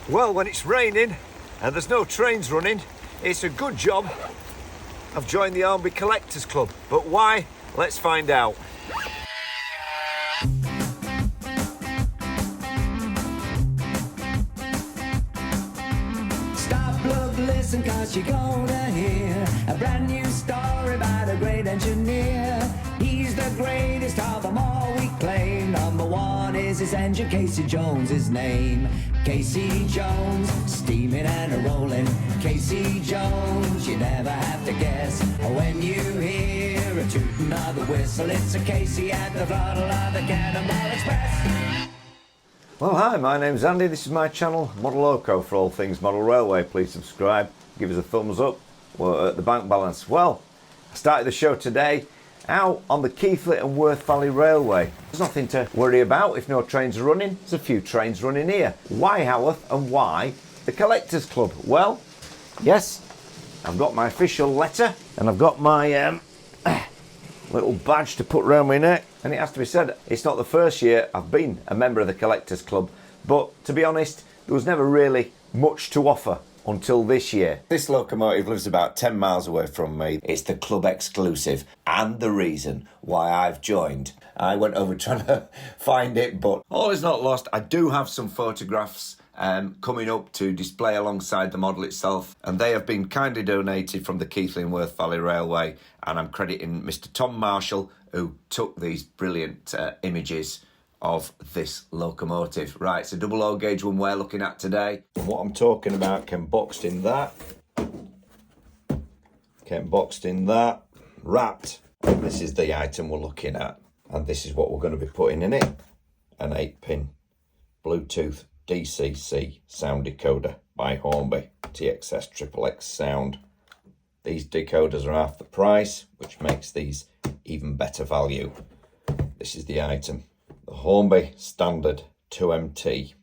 Well, when it's raining and there's no trains running, it's a good job I've joined the Hornby Collectors Club. But why? Let's find out. Stop, look, listen, cause you're gonna hear a brand new story about a great engineer. He's the greatest of them all, we claim. Number one is his engine, Casey Jones, his name. Casey Jones, steaming and a rolling. Casey Jones, you never have to guess. When you hear a tooting of the whistle, it's a Casey at the throttle of the Cannonball Express. Well, hi, my name's Andy. This is my channel, Modeloco, for all things model railway. Please subscribe, give us a thumbs up. We're at the bank balance. Well, I started the show today out on the Keighley and Worth Valley Railway. There's nothing to worry about if no trains are running. There's a few trains running here. Why Haworth and why the Collectors Club? Well, yes, I've got my official letter and I've got my little badge to put around my neck. And it has to be said, it's not the first year I've been a member of the Collectors Club, but to be honest, there was never really much to offer until this year. This locomotive lives about 10 miles away from me. It's the club exclusive and the reason why I've joined. I went over trying to find it, but all is not lost. I do have some photographs coming up to display alongside the model itself, and they have been kindly donated from the Keighley and Worth Valley Railway, and I'm crediting Mr. Tom Marshall, who took these brilliant images of this locomotive. Right, it's a double O gauge one we're looking at today. And what I'm talking about came boxed in that, wrapped. And this is the item we're looking at, and this is what we're going to be putting in it. An 8-pin Bluetooth DCC sound decoder by Hornby, TXS XXX sound. These decoders are half the price, which makes these even better value. This is the item. The Hornby Standard 2MT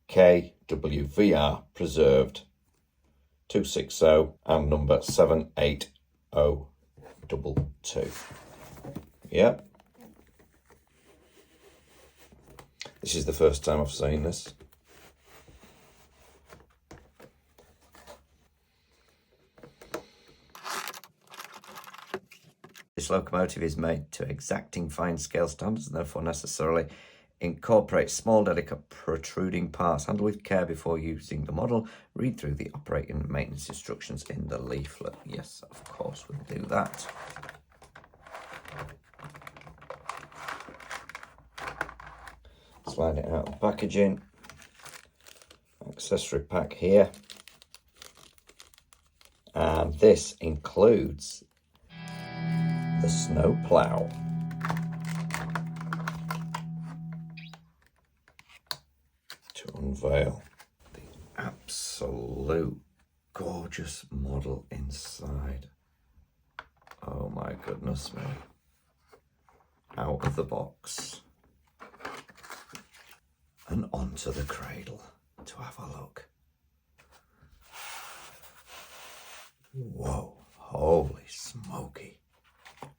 KWVR preserved 260 and number 78022. Yep. This is the first time I've seen this. This locomotive is made to exacting fine scale standards and therefore necessarily incorporates small delicate protruding parts. Handle with care before using the model. Read through the operating and maintenance instructions in the leaflet. Yes, of course we'll do that. Slide it out of packaging. Accessory pack here. And this includes the snow plough. To unveil the absolute gorgeous model inside. Oh my goodness me. Out of the box and onto the cradle to have a look. Whoa, holy smoky.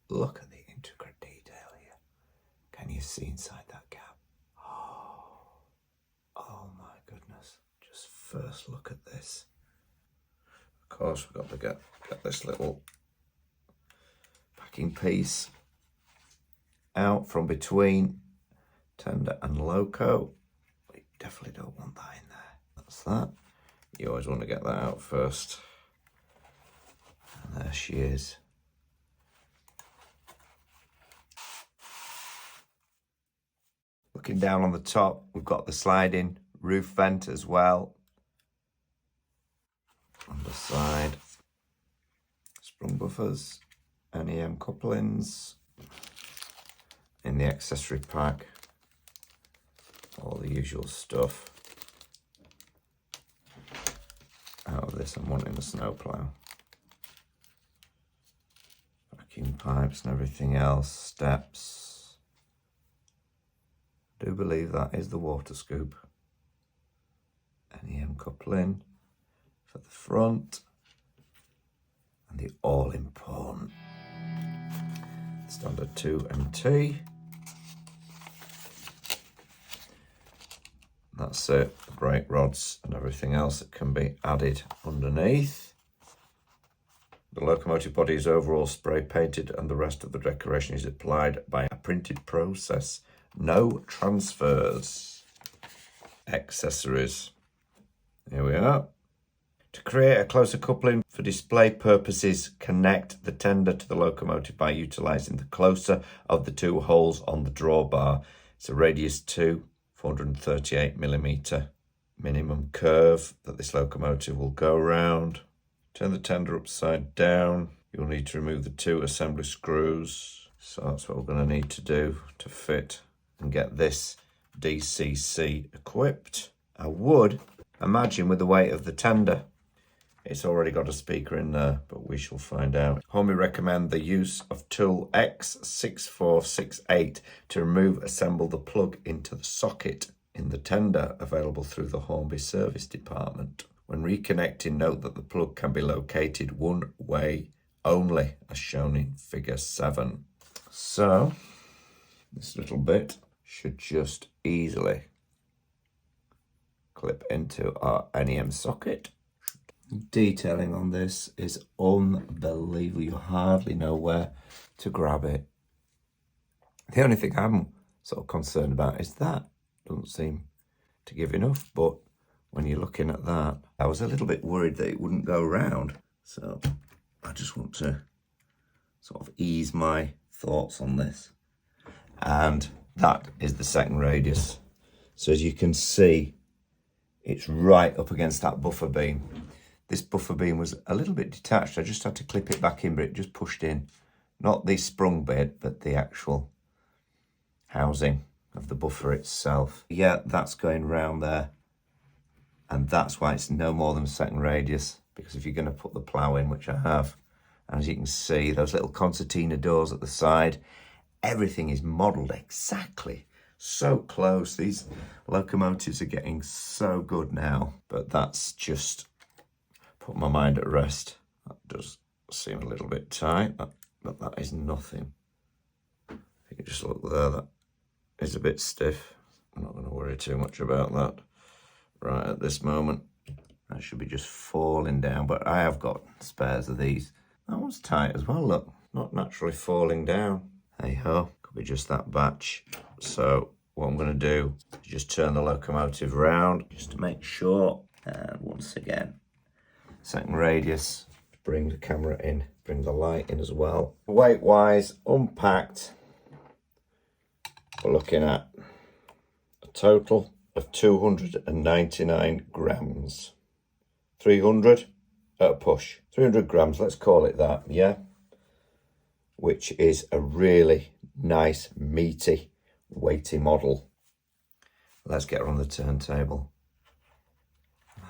Look at the intricate detail here. Can you see inside that gap? Oh my goodness. Just first look at this. Of course, we've got to get this little packing piece out from between tender and loco. We definitely don't want that in there. That's that. You always want to get that out first. And there she is. Looking down on the top, we've got the sliding roof vent as well. On the side, sprung buffers, NEM couplings. In the accessory pack, all the usual stuff. Out of this, I'm wanting a snowplow. Vacuum pipes and everything else, steps. I do believe that is the water scoop. NEM coupling for the front. And the all-important standard 2MT. That's it, the brake rods and everything else that can be added underneath. The locomotive body is overall spray painted and the rest of the decoration is applied by a printed process. No transfers. Accessories. Here we are. To create a closer coupling for display purposes, connect the tender to the locomotive by utilising the closer of the two holes on the drawbar. It's a radius 2, 438mm minimum curve that this locomotive will go round. Turn the tender upside down. You'll need to remove the two assembly screws. So that's what we're going to need to do to fit and get this DCC equipped. I would imagine with the weight of the tender, it's already got a speaker in there, but we shall find out. Hornby recommend the use of tool X6468 to remove, assemble the plug into the socket in the tender, available through the Hornby service department. When reconnecting, note that the plug can be located one way only, as shown in figure 7. So, this little bit should just easily clip into our NEM socket. Detailing on this is unbelievable. You hardly know where to grab it. The only thing I'm sort of concerned about is that doesn't seem to give enough, but when you're looking at that, I was a little bit worried that it wouldn't go round. So I just want to sort of ease my thoughts on this. And that is the second radius. So as you can see, it's right up against that buffer beam. This buffer beam was a little bit detached. I just had to clip it back in, but it just pushed in. Not the sprung bit, but the actual housing of the buffer itself. Yeah, that's going round there. And that's why it's no more than a second radius, because if you're going to put the plough in, which I have, and as you can see, those little concertina doors at the side, everything is modelled exactly. So close. These locomotives are getting so good now, but that's just put my mind at rest. That does seem a little bit tight, but that is nothing. If you can just look there, that is a bit stiff. I'm not going to worry too much about that right at this moment. That should be just falling down, but I have got spares of these. That one's tight as well, look. Not naturally falling down. Hey ho, could be just that batch. So what I'm going to do is just turn the locomotive round just to make sure. And once again, second radius, bring the camera in, bring the light in as well. Weight wise, unpacked, we're looking at a total of 299 grams. 300 at a push. 300 grams, let's call it that, yeah? Which is a really nice, meaty, weighty model. Let's get her on the turntable.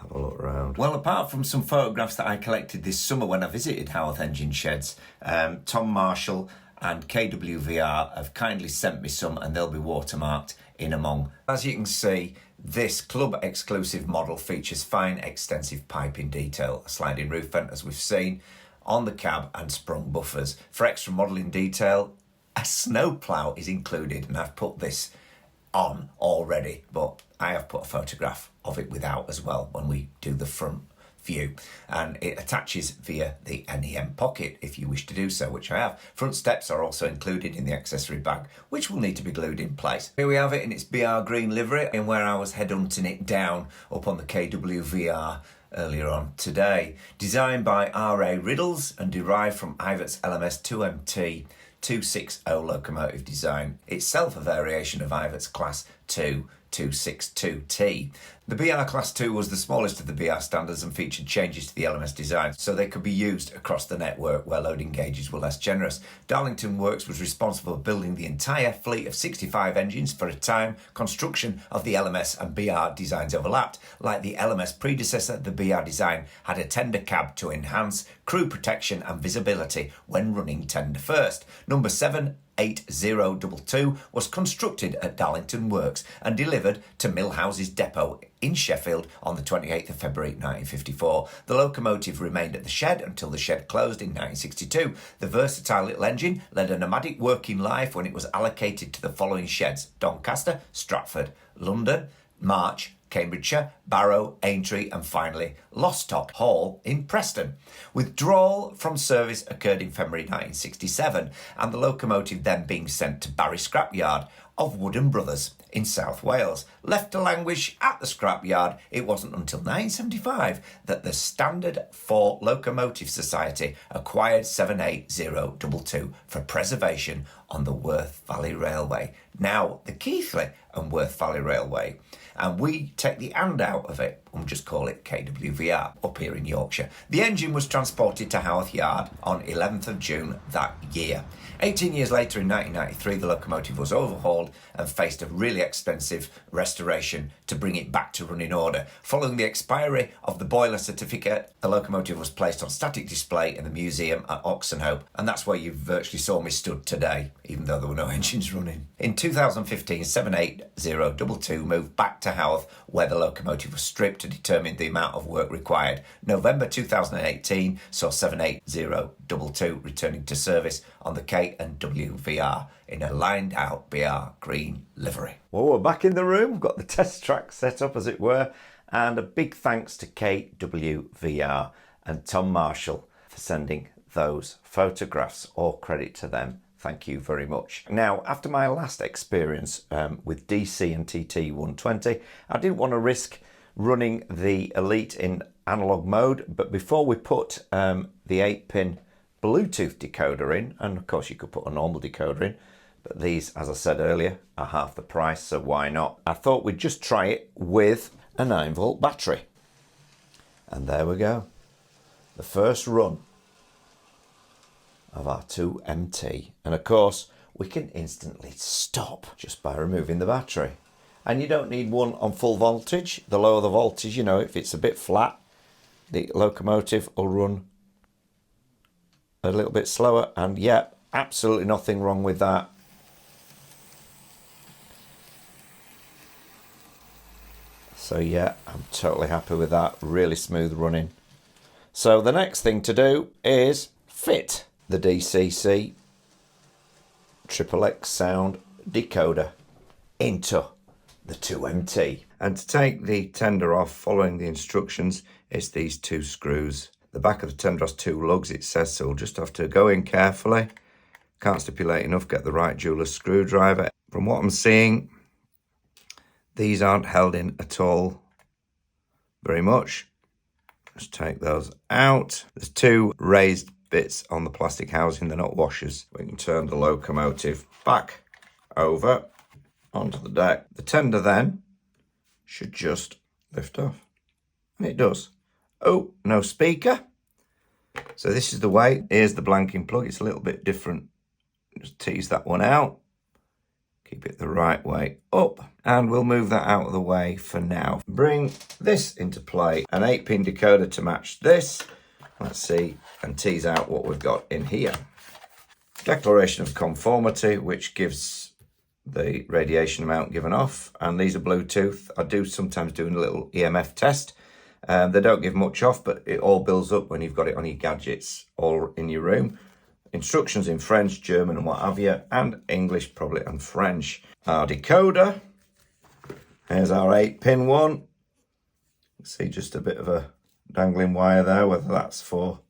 Have a look around. Well, apart from some photographs that I collected this summer when I visited Howarth Engine Sheds, Tom Marshall and KWVR have kindly sent me some, and they'll be watermarked in among. As you can see, this club exclusive model features fine extensive piping detail, a sliding roof vent as we've seen, on the cab and sprung buffers. For extra modelling detail, a snow plough is included, and I've put this on already, but I have put a photograph of it without as well when we do the front view, and it attaches via the NEM pocket if you wish to do so, which I have. Front steps are also included in the accessory bag, which will need to be glued in place. Here we have it in its BR green livery, and where I was headhunting it down up on the KWVR earlier on today. Designed by R.A. Riddles and derived from Ivert's LMS 2MT 260 locomotive design, itself a variation of Ivert's Class 2 262T. The BR Class 2 was the smallest of the BR standards and featured changes to the LMS design so they could be used across the network where loading gauges were less generous. Darlington Works was responsible for building the entire fleet of 65 engines. For a time, construction of the LMS and BR designs overlapped. Like the LMS predecessor, the BR design had a tender cab to enhance crew protection and visibility when running tender first. Number 78022 was constructed at Darlington Works and delivered to Millhouse's depot in Sheffield on the 28th of February 1954. The locomotive remained at the shed until the shed closed in 1962. The versatile little engine led a nomadic working life when it was allocated to the following sheds: Doncaster, Stratford, London, March Cambridgeshire, Barrow, Aintree and finally Lostock Hall in Preston. Withdrawal from service occurred in February 1967 and the locomotive then being sent to Barry Scrapyard of Wooden Brothers in South Wales. Left to languish at the scrapyard, it wasn't until 1975 that the Standard 4 Locomotive Society acquired 78022 for preservation on the Worth Valley Railway, now the Keighley and Worth Valley Railway. And we take the and out of it and just call it KWVR up here in Yorkshire. The engine was transported to Haworth Yard on 11th of June that year. 18 years later in 1993, the locomotive was overhauled and faced a really expensive restoration to bring it back to running order. Following the expiry of the boiler certificate, the locomotive was placed on static display in the museum at Oxenhope, and that's where you virtually saw me stood today, even though there were no engines running. In 2015, 78022 moved back to Haworth, where the locomotive was stripped to determine the amount of work required. November 2018 saw 78022 returning to service on the K&WVR in a lined out BR green livery. Well, we're back in the room, got the test track set up as it were, and a big thanks to KWVR and Tom Marshall for sending those photographs. All credit to them. Thank you very much. Now, after my last experience with DC and TT 120, I didn't want to risk running the Elite in analog mode, but before we put the 8-pin Bluetooth decoder in, and of course you could put a normal decoder in, but these, as I said earlier, are half the price, so why not? I thought we'd just try it with a 9-volt battery. And there we go. The first run of our 2MT. And of course, we can instantly stop just by removing the battery. And you don't need one on full voltage. The lower the voltage, you know, if it's a bit flat, the locomotive will run a little bit slower. And yeah, absolutely nothing wrong with that. So yeah, I'm totally happy with that. Really smooth running. So the next thing to do is fit the DCC XXX sound decoder into the 2MT. And to take the tender off, following the instructions, it's these two screws. The back of the tender has two lugs, it says, so we'll just have to go in carefully. Can't stipulate enough, get the right jeweler's screwdriver. From what I'm seeing, these aren't held in at all very much. Just take those out. There's two raised bits on the plastic housing, they're not washers. We can turn the locomotive back over onto the deck. The tender then should just lift off. And it does. Oh, no speaker. So this is the way. Here's the blanking plug. It's a little bit different. Just tease that one out. Keep it the right way up. And we'll move that out of the way for now. Bring this into play. An 8-pin decoder to match this. Let's see, and tease out what we've got in here. Declaration of conformity, which gives the radiation amount given off. And these are Bluetooth. I do sometimes do a little EMF test. They don't give much off, but it all builds up when you've got it on your gadgets or in your room. Instructions in French, German and what have you, and English probably and French. Our decoder. Here's our 8-pin one. See just a bit of a dangling wire there, whether that's for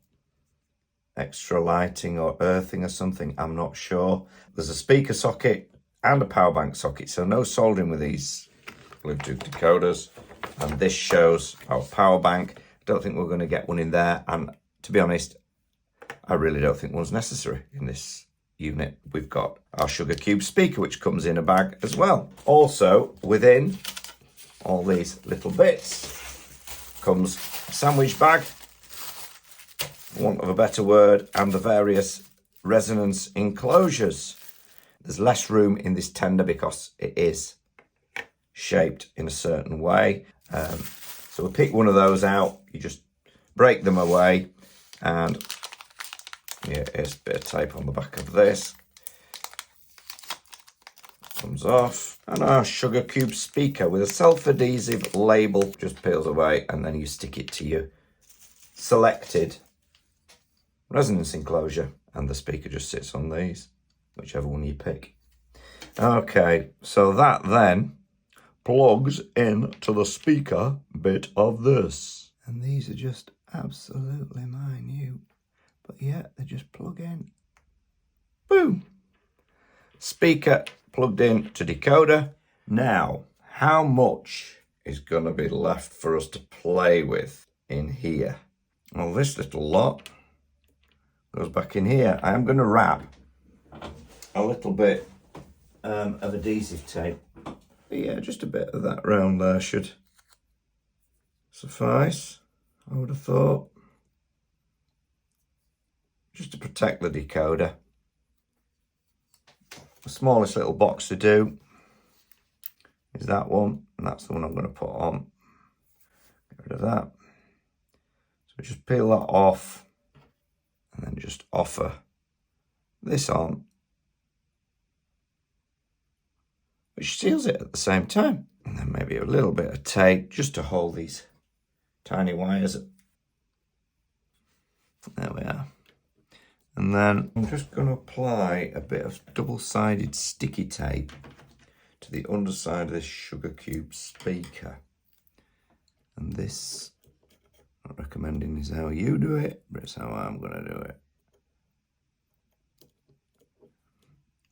extra lighting or earthing or something, I'm not sure. There's a speaker socket and a power bank socket, so no soldering with these Bluetooth decoders. And this shows our power bank. I don't think we're going to get one in there, and to be honest, I really don't think one's necessary in this unit. We've got our sugar cube speaker, which comes in a bag as well. Also, within all these little bits comes a sandwich bag, for want of a better word, and the various resonance enclosures. There's less room in this tender because it is shaped in a certain way. So we'll pick one of those out. You just break them away, and yeah, here's a bit of tape on the back of this. Comes off. And our sugar cube speaker with a self-adhesive label just peels away, and then you stick it to your selected resonance enclosure, and the speaker just sits on these, whichever one you pick. Okay, so that then plugs into the speaker bit of this. And these are just absolutely minute, but yeah, they just plug in. Boom! Speaker plugged in to decoder. Now, how much is going to be left for us to play with in here? Well, this little lot goes back in here. I am going to wrap a little bit of adhesive tape. Yeah, just a bit of that round there should suffice, I would have thought. Just to protect the decoder. The smallest little box to do is that one, and that's the one I'm going to put on. Get rid of that. So just peel that off and then just offer this on, which seals it at the same time. And then maybe a little bit of tape just to hold these tiny wires. There we are. And then I'm just going to apply a bit of double-sided sticky tape to the underside of this sugar cube speaker. And this, I'm not recommending is how you do it, but it's how I'm going to do it.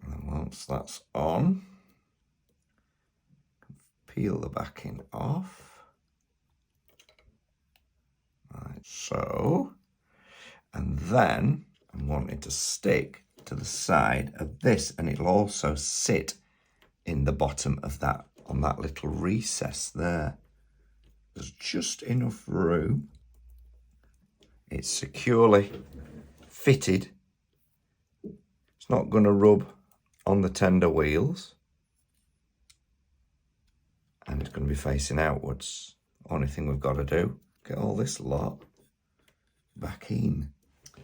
And once that's on, peel the backing off, like so, and then I'm wanting to stick to the side of this, and it'll also sit in the bottom of that, on that little recess there. There's just enough room. It's securely fitted. It's not going to rub on the tender wheels. And it's going to be facing outwards. Only thing we've got to do, get all this lot back in.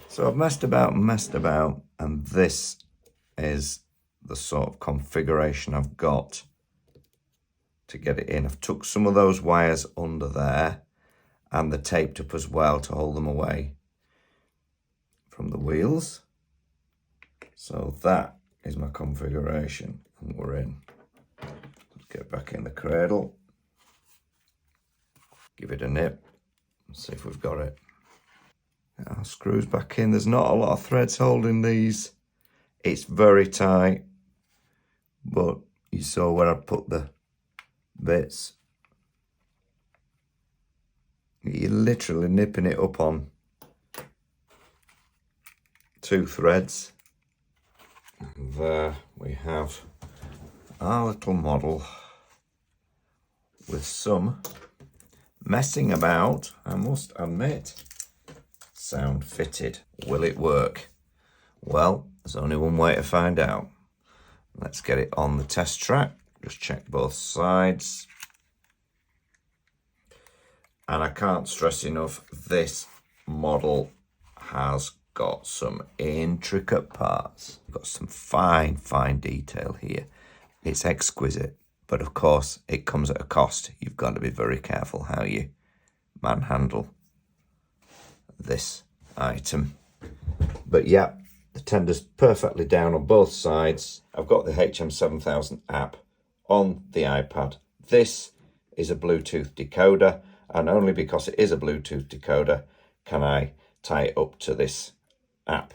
So I've messed about, and this is the sort of configuration I've got to get it in. I've took some of those wires under there and the taped up as well to hold them away from the wheels. So that is my configuration, and we're in. Let's get back in the cradle, give it a nip and see if we've got it. Our screws back in. There's not a lot of threads holding these. It's very tight, but you saw where I put the bits. You're literally nipping it up on 2 threads. And there we have our little model with some messing about, I must admit. Sound fitted. Will it work? Well, there's only one way to find out. Let's get it on the test track. Just check both sides. And I can't stress enough, this model has got some intricate parts. Got some fine detail here. It's exquisite, but of course it comes at a cost. You've got to be very careful how you manhandle this item. But yeah, the tender's perfectly down on both sides. I've got the HM7000 app on the iPad. This is a Bluetooth decoder, and only because it is a Bluetooth decoder can I tie it up to this app.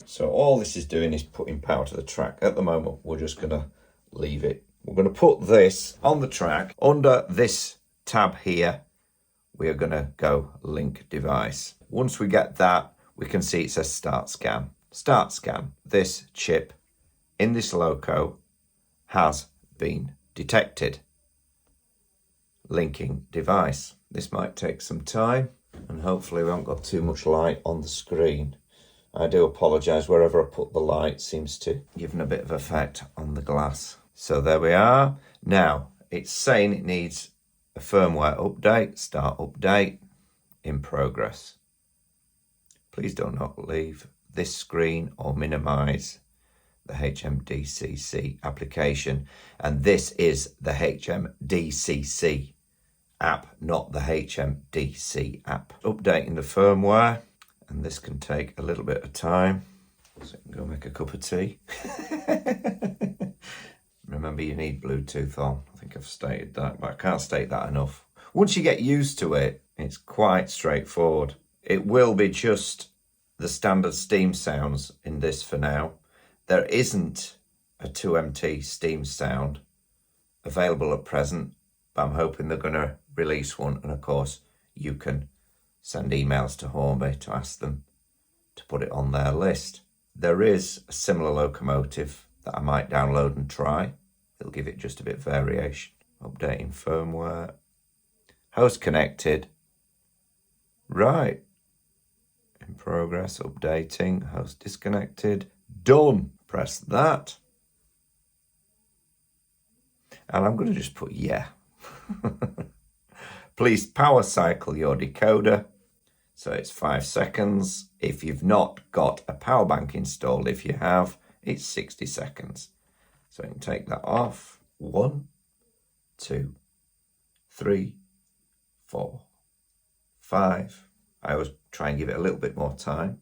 So all this is doing is putting power to the track. At the moment, we're just going to leave it. We're going to put this on the track. Under this tab here, we are going to go link device. Once we get that, we can see it says start scan. Start scan. This chip in this Loco has been detected. Linking device. This might take some time, and hopefully we haven't got too much light on the screen. I do apologise, wherever I put the light seems to give a bit of effect on the glass. So there we are. Now, it's saying it needs a firmware update, start update, in progress. Please do not leave this screen or minimise the HMDCC application. And this is the HMDCC app, not the HMDC app. Updating the firmware, and this can take a little bit of time. So you can go make a cup of tea. Remember, you need Bluetooth on. I think think I've stated that, but I can't state that enough. Once you get used to it, it's quite straightforward. It will be just the standard steam sounds in this for now. There isn't a 2MT steam sound available at present, but I'm hoping they're going to release one. And of course, you can send emails to Hornby to ask them to put it on their list. There is a similar locomotive that I might download and try. It'll give it just a bit of variation. Updating firmware. Host connected. Right. In progress, updating. Host disconnected. Done. Press that. And I'm going to just put yeah. Please power cycle your decoder. So it's 5 seconds. If you've not got a power bank installed, if you have, it's 60 seconds. So I can take that off. 1, 2, 3, 4, 5. I always try and give it a little bit more time.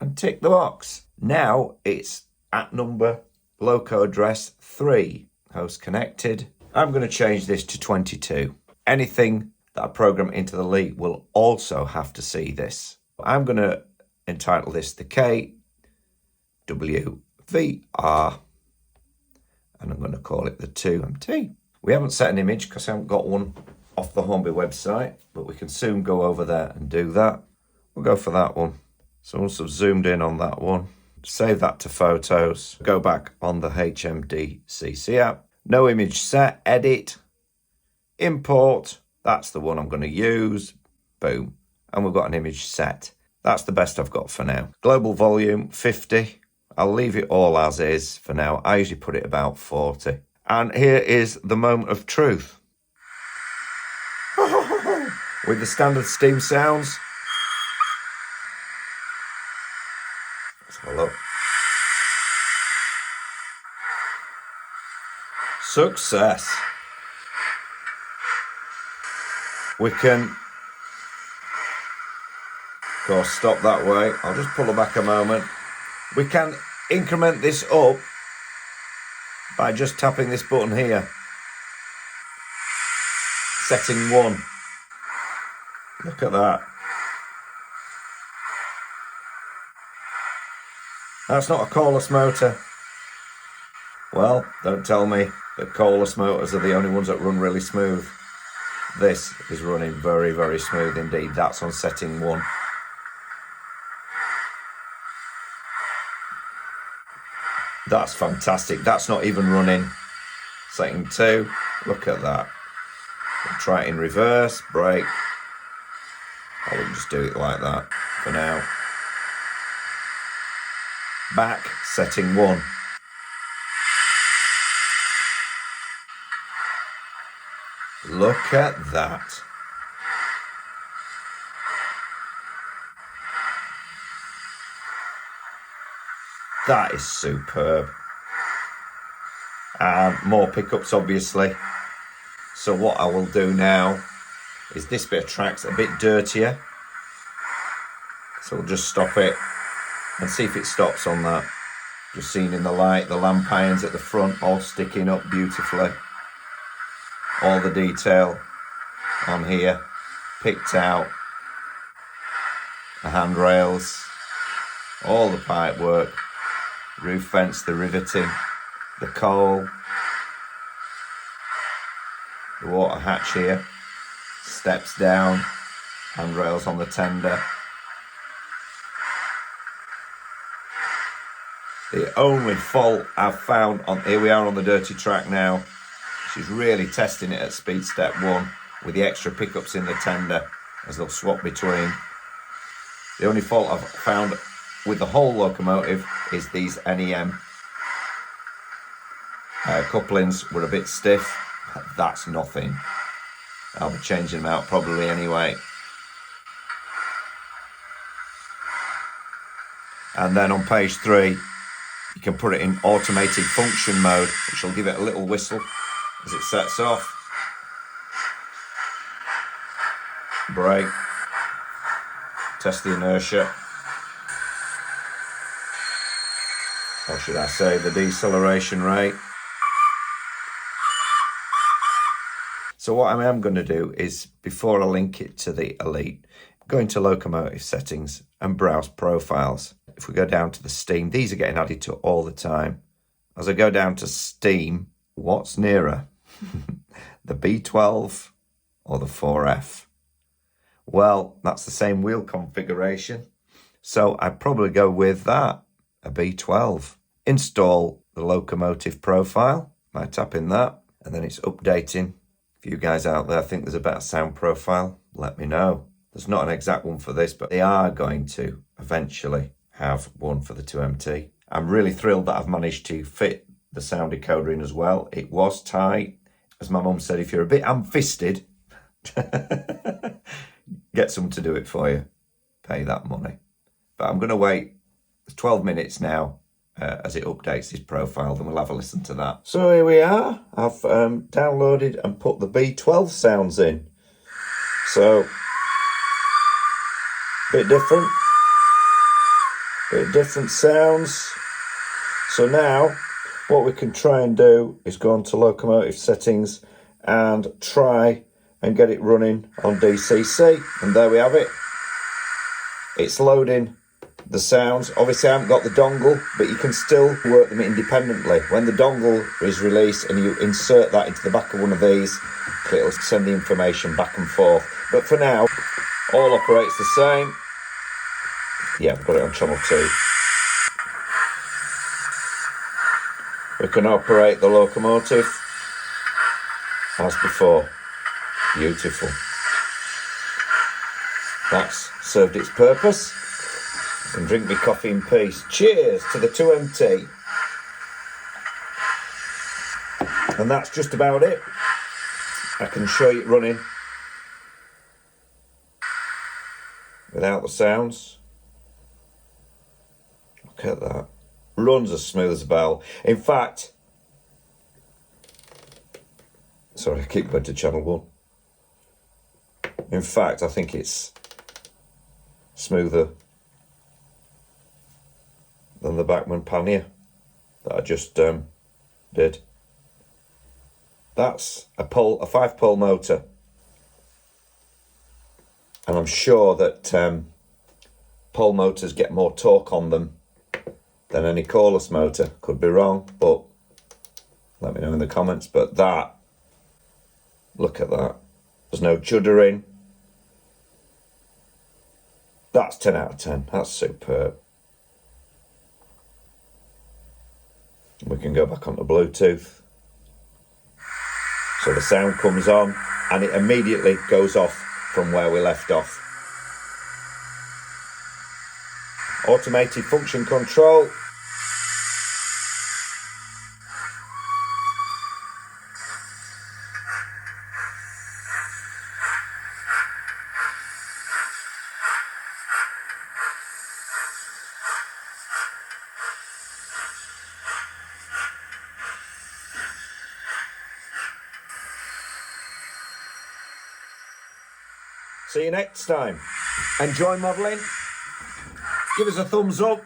And tick the box. Now it's at number loco address 3. Host connected. I'm going to change this to 22. Anything that I program into the Elite will also have to see this. I'm going to entitle this the KWVR, and I'm going to call it the 2MT. We haven't set an image because I haven't got one off the Hornby website, but we can soon go over there and do that. We'll go for that one. So once I've zoomed in on that one, save that to photos, go back on the HM7000 app, no image set, edit, import. That's the one I'm going to use. Boom. And we've got an image set. That's the best I've got for now. Global volume, 50. I'll leave it all as is for now. I usually put it about 40. And here is the moment of truth. With the standard steam sounds. Let's have a look. Success. We can, of course, stop that way. I'll just pull it back a moment. We can increment this up by just tapping this button here. Setting 1. Look at that. That's not a cordless motor. Well, don't tell me that cordless motors are the only ones that run really smooth. This is running very, very smooth indeed. That's on setting 1. That's fantastic. That's not even running. Setting 2. Look at that. We'll try it in reverse. Brake. I will just do it like that for now. Back. Setting 1. Look at that. That is superb. And more pickups, obviously. So what I will do now is this bit of track's a bit dirtier. So we'll just stop it and see if it stops on that. Just seen in the light, the lamp irons at the front all sticking up beautifully. All the detail on here, picked out, the handrails, all the pipe work, roof vents, the riveting, the coal, the water hatch here, steps down, handrails on the tender. The only fault I've found on, here we are on the dirty track now. She's really testing it at speed step 1 with the extra pickups in the tender as they'll swap between. The only fault I've found with the whole locomotive is these NEM couplings were a bit stiff, but that's nothing. I'll be changing them out probably anyway. And then on page 3, you can put it in automated function mode, which will give it a little whistle as it sets off. Brake. Test the inertia. Or should I say the deceleration rate. So what I am going to do is, before I link it to the Elite, go into Locomotive settings and browse profiles. If we go down to the Steam, these are getting added to all the time. As I go down to Steam, what's nearer? The B12 or the 4F? Well, that's the same wheel configuration. So I'd probably go with that, a B12. Install the Locomotive profile by tapping that, and then it's updating. If you guys out there think there's a better sound profile, let me know. There's not an exact one for this, but they are going to eventually have one for the 2MT. I'm really thrilled that I've managed to fit the sound decoder in as well. It was tight. As my mum said, if you're a bit ham-fisted, get someone to do it for you. Pay that money. But I'm going to wait 12 minutes now as it updates his profile, then we'll have a listen to that. So here we are. I've downloaded and put the B12 sounds in. So, bit different sounds. So now, what we can try and do is go on to Locomotive settings and try and get it running on DCC. And there we have it. It's loading the sounds. Obviously I haven't got the dongle, but you can still work them independently. When the dongle is released and you insert that into the back of one of these, it'll send the information back and forth. But for now, all operates the same. Yeah, I've got it on channel 2. We can operate the Locomotive as before. Beautiful. That's served its purpose. I can drink my coffee in peace. Cheers to the 2MT. And that's just about it. I can show you it running without the sounds. Look at that. Runs as smooth as a bell. In fact, sorry, I keep going to channel 1. In fact, I think it's smoother than the Bachmann pannier that I just did. That's a 5-pole motor, and I'm sure that pole motors get more torque on them than any coreless motor. Could be wrong, but let me know in the comments. But that, look at that. There's no juddering. That's 10 out of 10. That's superb. We can go back onto Bluetooth. So the sound comes on and it immediately goes off from where we left off. Automated function control. See you next time. Enjoy modelling. Give us a thumbs up.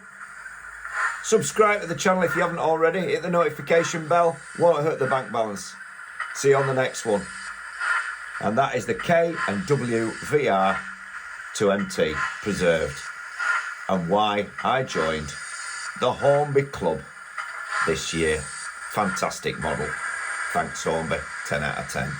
Subscribe to the channel if you haven't already. Hit the notification bell. Won't hurt the bank balance. See you on the next one. And that is the K&WVR 2MT preserved. And why I joined the Hornby Club this year. Fantastic model. Thanks Hornby. 10 out of 10.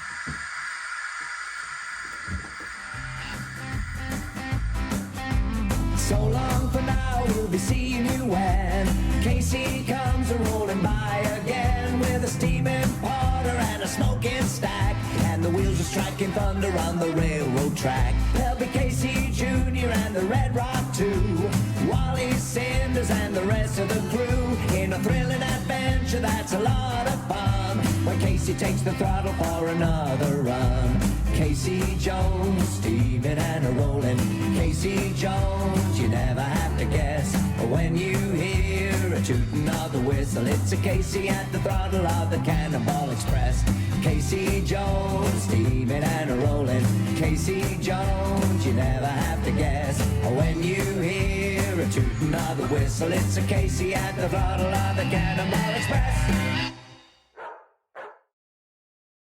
So long for now, we'll be seeing you when Casey comes rolling by again with a steaming porter and a smoking stack, and the wheels are striking thunder on the railroad track. There'll be Casey Jr. and the Red Rock 2, Wally Cinders and the rest of the crew in a thrilling adventure that's a lot of fun when Casey takes the throttle for another run. Casey Jones, steaming and a rolling. Casey Jones, you never have to guess. When you hear a tooting of the whistle, it's a Casey at the throttle of the Cannonball Express. Casey Jones, steaming and a rolling. Casey Jones, you never have to guess. When you hear a tooting of the whistle, it's a Casey at the throttle of the Cannonball Express.